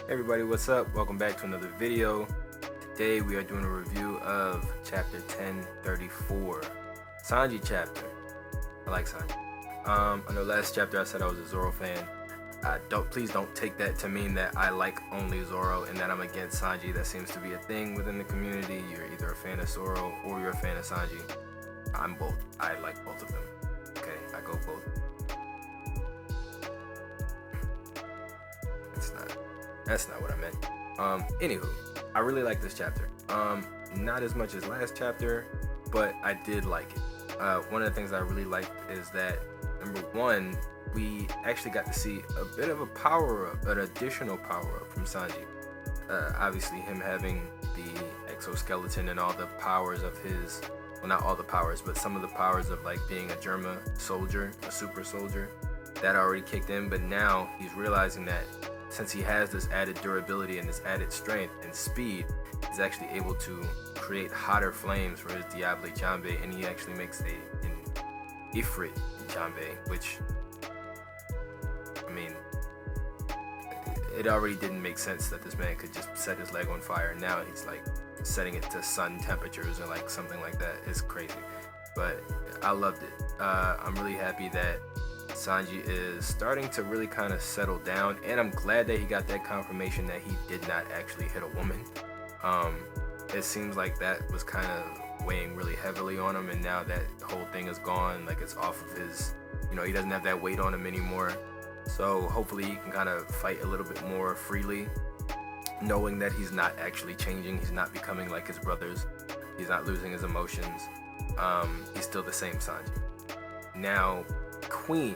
Hey everybody, what's up? Welcome back to another video. Today we are doing a review of chapter 1034, Sanji chapter. I like Sanji. I know last chapter I said I was a Zoro fan. Please don't take that to mean that I like only Zoro and that I'm against Sanji. That seems to be a thing within the community. You're either a fan of Zoro or you're a fan of Sanji. I'm both. I like both of them. Okay, I go both. That's not what I meant. Anywho, I really like this chapter. Not as much as last chapter, but I did like it. One of the things I really liked is that, number one, we actually got to see a bit of a power-up, an additional power-up from Sanji. Obviously, him having the exoskeleton and all the powers of his, well, not all the powers, but some of the powers of like being a Germa soldier, a super soldier, that already kicked in. But now he's realizing that since he has this added durability and this added strength and speed, he's actually able to create hotter flames for his Diable Jambe, and he actually makes an Ifrit Jambe, which, I mean, it already didn't make sense that this man could just set his leg on fire, and now he's like setting it to sun temperatures or like something like that. It's crazy, but I loved it. I'm really happy that Sanji is starting to really kind of settle down, and I'm glad that he got that confirmation that he did not actually hit a woman. It seems like that was kind of weighing really heavily on him, and now that whole thing is gone, like it's off of his, he doesn't have that weight on him anymore. So hopefully he can kind of fight a little bit more freely, knowing that he's not actually changing, he's not becoming like his brothers, he's not losing his emotions. He's still the same Sanji. Now, Queen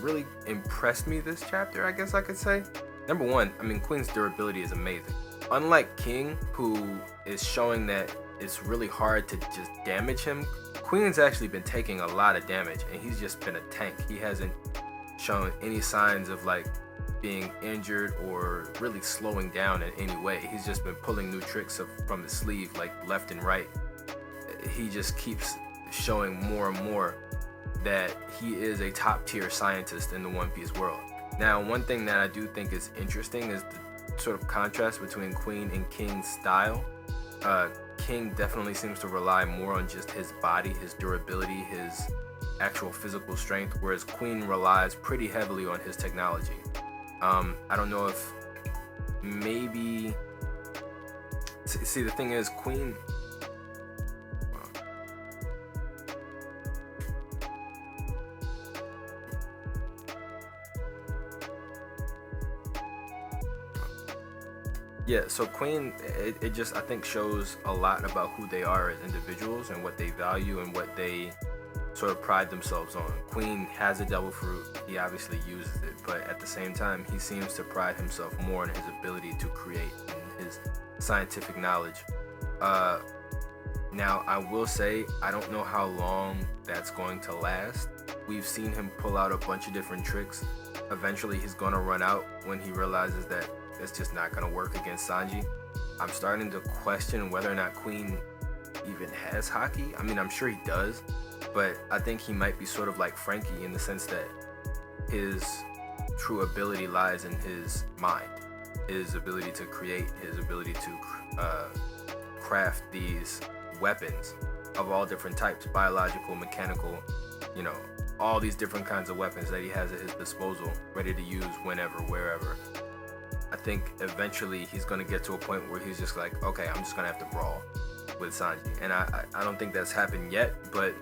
really impressed me this chapter, I guess I could say. Number one, I mean, Queen's durability is amazing. Unlike King, who is showing that it's really hard to just damage him, Queen's actually been taking a lot of damage, and he's just been a tank. He hasn't shown any signs of like being injured or really slowing down in any way. He's just been pulling new tricks from his sleeve, like left and right. He just keeps showing more and more that he is a top tier scientist in the One Piece world. Now, one thing that I do think is interesting is the sort of contrast between Queen and King's style. King definitely seems to rely more on just his body, his durability, his actual physical strength, whereas Queen relies pretty heavily on his technology. I don't know if maybe, see, the thing is, Queen, yeah, so Queen, it just, I think, shows a lot about who they are as individuals and what they value and what they sort of pride themselves on. Queen has a devil fruit, he obviously uses it, but at the same time, he seems to pride himself more in his ability to create and his scientific knowledge. Now, I will say, I don't know how long that's going to last. We've seen him pull out a bunch of different tricks. Eventually, he's going to run out when he realizes that it's just not going to work against Sanji. I'm starting to question whether or not Queen even has haki. I mean, I'm sure he does, but I think he might be sort of like Frankie in the sense that his true ability lies in his mind, his ability to create, his ability to craft these weapons of all different types, biological, mechanical, all these different kinds of weapons that he has at his disposal, ready to use whenever, wherever. I think eventually he's going to get to a point where he's just like, okay, I'm just going to have to brawl with Sanji. And I don't think that's happened yet, but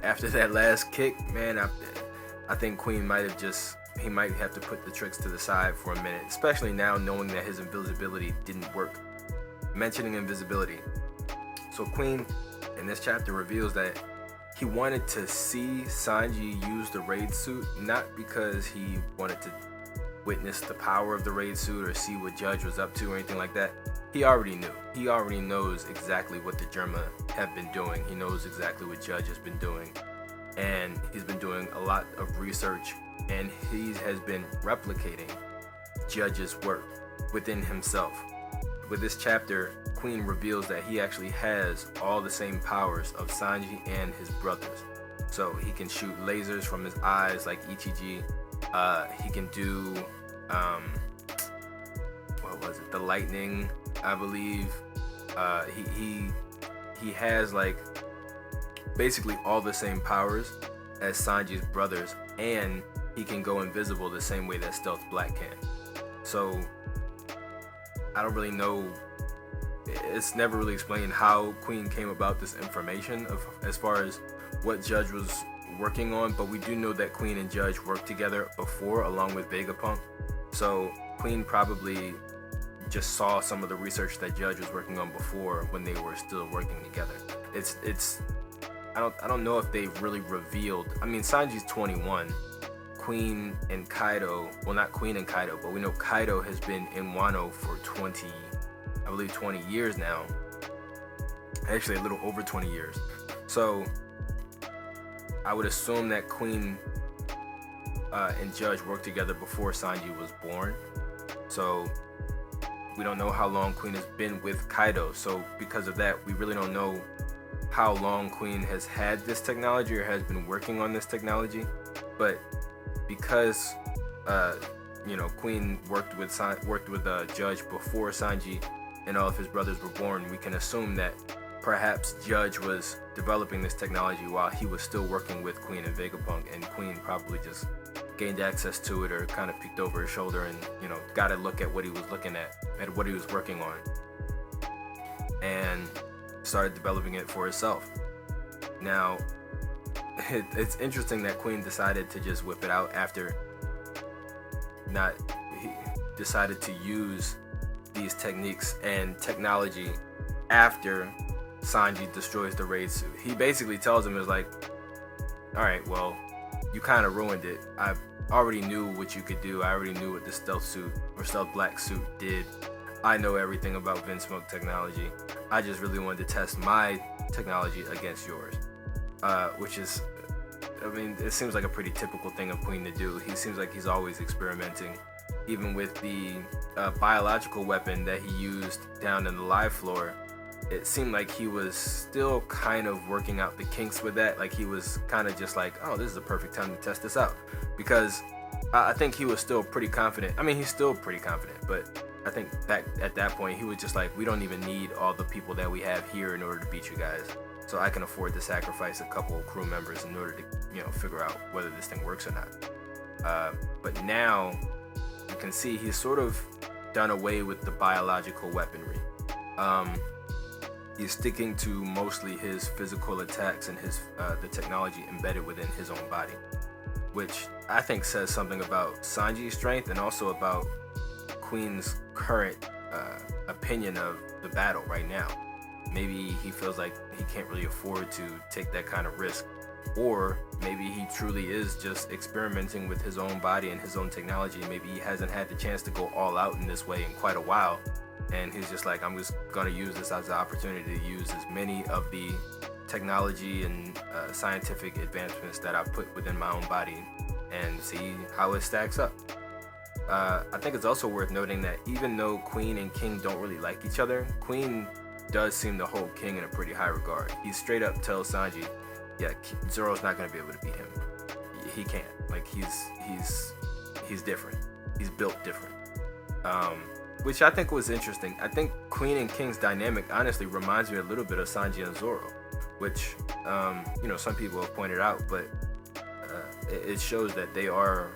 after that last kick, man, I think Queen might have he might have to put the tricks to the side for a minute, especially now knowing that his invisibility didn't work. Mentioning invisibility. So Queen in this chapter reveals that he wanted to see Sanji use the raid suit, not because he wanted to witness the power of the raid suit or see what Judge was up to or anything like that. He already knew. He already knows exactly what the Germa have been doing. He knows exactly what Judge has been doing. And he's been doing a lot of research, and he has been replicating Judge's work within himself. With this chapter, Queen reveals that he actually has all the same powers of Sanji and his brothers. So he can shoot lasers from his eyes like Ichiji. He can do was it, the lightning, I believe. He has like basically all the same powers as Sanji's brothers, and he can go invisible the same way that Stealth Black can. So I don't really know. It's never really explained how Queen came about this information as far as what Judge was working on, but we do know that Queen and Judge worked together before along with Vegapunk. So Queen probably just saw some of the research that Judge was working on before when they were still working together. It's I don't know if they've really revealed. I mean, Sanji's 21. Queen and Kaido, well, not Queen and Kaido, but we know Kaido has been in Wano for 20 years now. Actually, a little over 20 years. So I would assume that Queen and Judge worked together before Sanji was born. So we don't know how long Queen has been with Kaido. So because of that, we really don't know how long Queen has had this technology or has been working on this technology. But because Queen worked with Judge before Sanji and all of his brothers were born, we can assume that perhaps Judge was developing this technology while he was still working with Queen and Vegapunk, and Queen probably just gained access to it or kind of peeked over his shoulder and got a look at what he was looking at what he was working on, and started developing it for herself. Now, it's interesting that Queen decided to just whip it out after he decided to use these techniques and technology after Sanji destroys the raid suit. He basically tells him, is like, all right, well, you kind of ruined it. I already knew what you could do. I already knew what the Stealth Black suit did. I know everything about Vinsmoke technology. I just really wanted to test my technology against yours. Which is, I mean, it seems like a pretty typical thing of Queen to do. He seems like he's always experimenting. Even with the biological weapon that he used down in the live floor, it seemed like he was still kind of working out the kinks with that. Like he was kind of just like, oh, this is the perfect time to test this out. Because I think he was still pretty confident. I mean, he's still pretty confident, but I think back at that point, he was just like, we don't even need all the people that we have here in order to beat you guys. So I can afford to sacrifice a couple of crew members in order to, figure out whether this thing works or not. But now you can see he's sort of done away with the biological weaponry. He's sticking to mostly his physical attacks and the technology embedded within his own body, which I think says something about Sanji's strength and also about Queen's current opinion of the battle right now. Maybe he feels like he can't really afford to take that kind of risk, or maybe he truly is just experimenting with his own body and his own technology. Maybe he hasn't had the chance to go all out in this way in quite a while, and he's just like, I'm just gonna use this as an opportunity to use as many of the technology and scientific advancements that I put within my own body and see how it stacks up. I think it's also worth noting that even though Queen and King don't really like each other, Queen does seem to hold King in a pretty high regard. He straight up tells Sanji, yeah, Zoro's not gonna be able to beat him. He can't. Like he's different. He's built different. Which I think was interesting. I think Queen and King's dynamic honestly reminds me a little bit of Sanji and Zoro, which some people have pointed out, but it shows that they are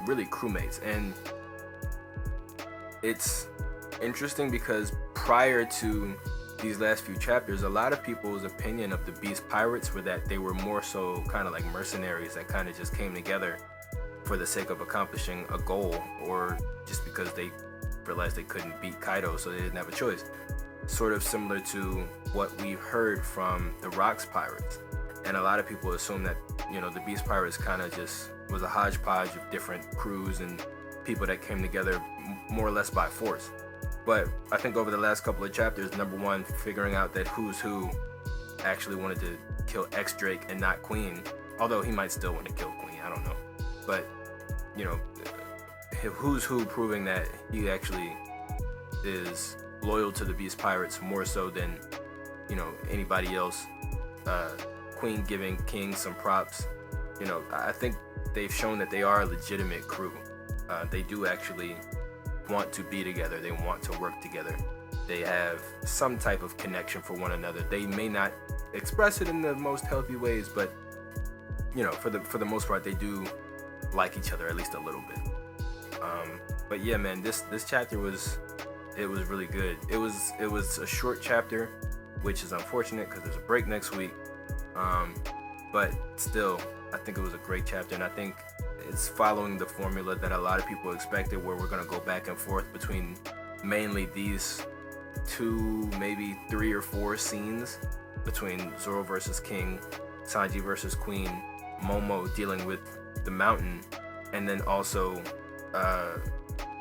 really crewmates. And it's interesting because prior to these last few chapters, a lot of people's opinion of the Beast Pirates were that they were more so kind of like mercenaries that kind of just came together for the sake of accomplishing a goal, or just because they realized they couldn't beat Kaido, so they didn't have a choice. Sort of similar to what we heard from the Rocks Pirates. And a lot of people assume that, the Beast Pirates kind of just was a hodgepodge of different crews and people that came together more or less by force. But I think over the last couple of chapters, number one, figuring out that Who's Who actually wanted to kill X-Drake and not Queen, although he might still want to kill Queen, I don't know. But, Who's Who proving that he actually is loyal to the Beast Pirates more so than, anybody else. Queen giving King some props. I think they've shown that they are a legitimate crew. They do actually want to be together. They want to work together. They have some type of connection for one another. They may not express it in the most healthy ways, but you know, for the most part, they do like each other at least a little bit. But yeah, man, this chapter was really good. It was a short chapter, which is unfortunate because there's a break next week. But still, I think it was a great chapter, and I think it's following the formula that a lot of people expected, where we're gonna go back and forth between mainly these 2, maybe 3 or 4 scenes between Zoro versus King, Sanji versus Queen, Momo dealing with the mountain, and then also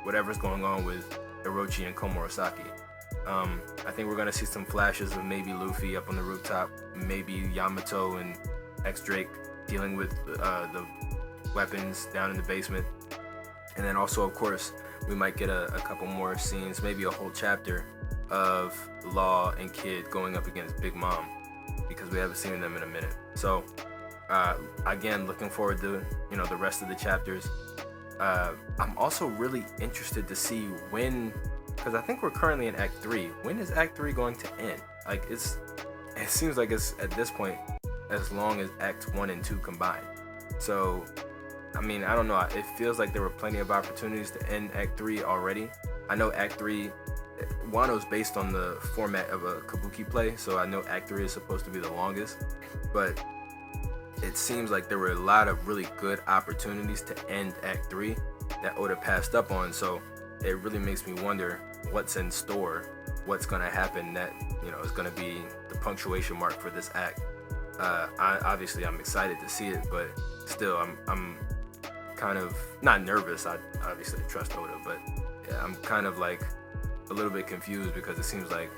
whatever's going on with Orochi and Komurasaki. I think we're gonna see some flashes of maybe Luffy up on the rooftop, maybe Yamato and X-Drake dealing with the weapons down in the basement, and then also, of course, we might get a couple more scenes, maybe a whole chapter of Law and Kid going up against Big Mom, because we haven't seen them in a minute. So again, looking forward to the rest of the chapters. I'm also really interested to see when, because I think we're currently in Act 3. When is Act 3 going to end? Like, it seems like it's at this point as long as Acts 1 and 2 combined. So, I mean, I don't know. It feels like there were plenty of opportunities to end Act 3 already. I know Act 3, Wano's based on the format of a kabuki play, so I know Act 3 is supposed to be the longest, but it seems like there were a lot of really good opportunities to end Act 3 that Oda passed up on, so it really makes me wonder what's in store, what's going to happen that, is going to be the punctuation mark for this act. Obviously, I'm excited to see it, but still, I'm kind of not nervous. I obviously trust Oda, but yeah, I'm kind of like a little bit confused because it seems like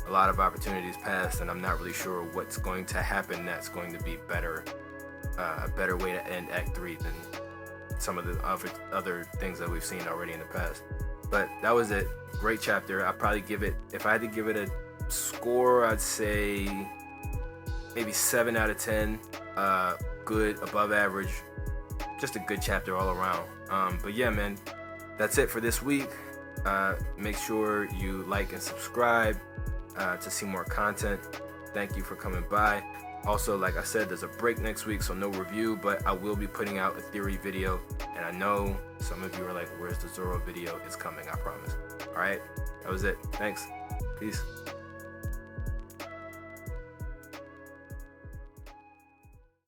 a lot of opportunities passed, and I'm not really sure what's going to happen that's going to be better, a better way to end Act 3 than some of the other things that we've seen already in the past. But that was it. Great chapter. I'd probably give it, if I had to give it a score, I'd say maybe 7 out of 10. Good, above average. Just a good chapter all around. But yeah, man, that's it for this week. Make sure you like and subscribe to see more content. Thank you for coming by. Also, like I said, there's a break next week, so no review, but I will be putting out a theory video, and I know some of you are like, where's the Zoro video? It's coming, I promise. All right, that was it. Thanks. Peace.